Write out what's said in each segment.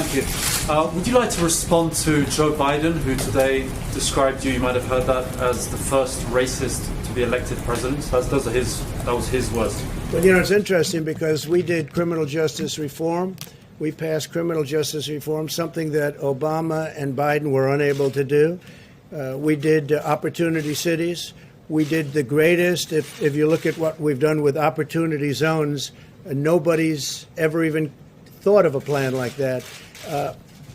Thank you. Would you like to respond to Joe Biden, who today described you might have heard that, as the first racist to be elected president? That was his words. Well, it's interesting because we did criminal justice reform. We passed criminal justice reform, something that Obama and Biden were unable to do. We did opportunity cities. We did the greatest. If you look at what we've done with opportunity zones, nobody's ever even thought of a plan like that.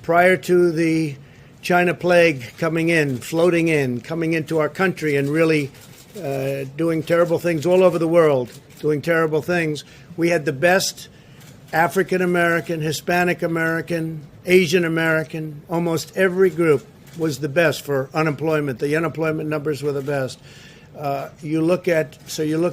Prior to the China plague coming into our country and really doing terrible things all over the world, doing terrible things, we had the best African American, Hispanic American, Asian American, almost every group was the best for unemployment. The unemployment numbers were the best. You look at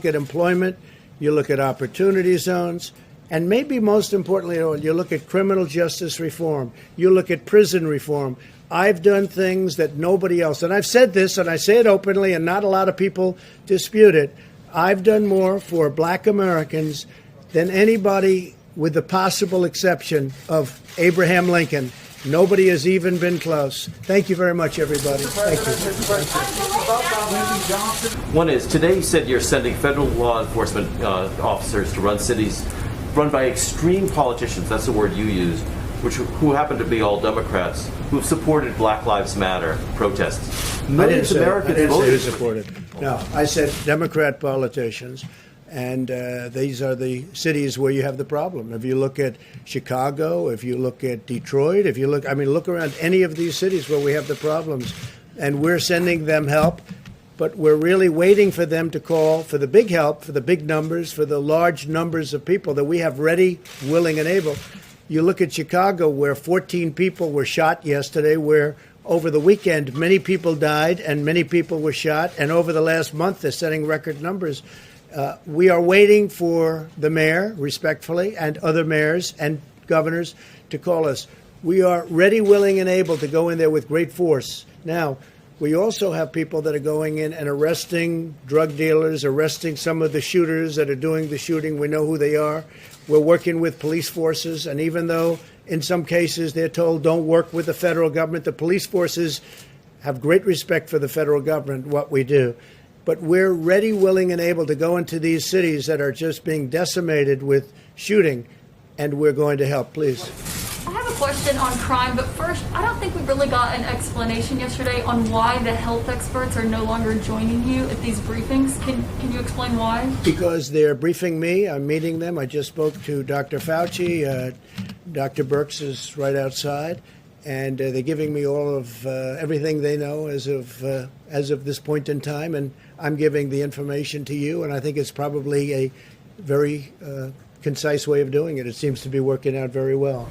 employment, you look at opportunity zones, and maybe most importantly, you look at criminal justice reform, you look at prison reform. I've done things that nobody else, and I've said this, and I say it openly, and not a lot of people dispute it. I've done more for Black Americans than anybody, with the possible exception of Abraham Lincoln. Nobody has even been close. Thank you very much, everybody. Thank you. One is, today you said you're sending federal law enforcement officers to run cities run by extreme politicians, that's the word you used, who happen to be all Democrats, who have supported Black Lives Matter protests. Millions of Americans I didn't say voted. who supported. No, I said Democrat politicians. And these are the cities where you have the problem. If you look at Chicago, if you look at Detroit, look around any of these cities where we have the problems. And we're sending them help, but we're really waiting for them to call for the big help, for the big numbers, for the large numbers of people that we have ready, willing, and able. You look at Chicago, where 14 people were shot yesterday, where over the weekend many people died and many people were shot, and over the last month they're setting record numbers. We are waiting for the mayor, respectfully, and other mayors and governors to call us. We are ready, willing, and able to go in there with great force. Now, we also have people that are going in and arresting drug dealers, arresting some of the shooters that are doing the shooting. We know who they are. We're working with police forces, and even though in some cases they're told don't work with the federal government, the police forces have great respect for the federal government, what we do. But we're ready, willing, and able to go into these cities that are just being decimated with shooting, and we're going to help. Please. I have a question on crime, but first, I don't think we really got an explanation yesterday on why the health experts are no longer joining you at these briefings. Can you explain why? Because they're briefing me. I'm meeting them. I just spoke to Dr. Fauci. Dr. Birx is right outside. And they're giving me all of everything they know as of this point in time, and I'm giving the information to you. And I think it's probably a very concise way of doing it. It seems to be working out very well.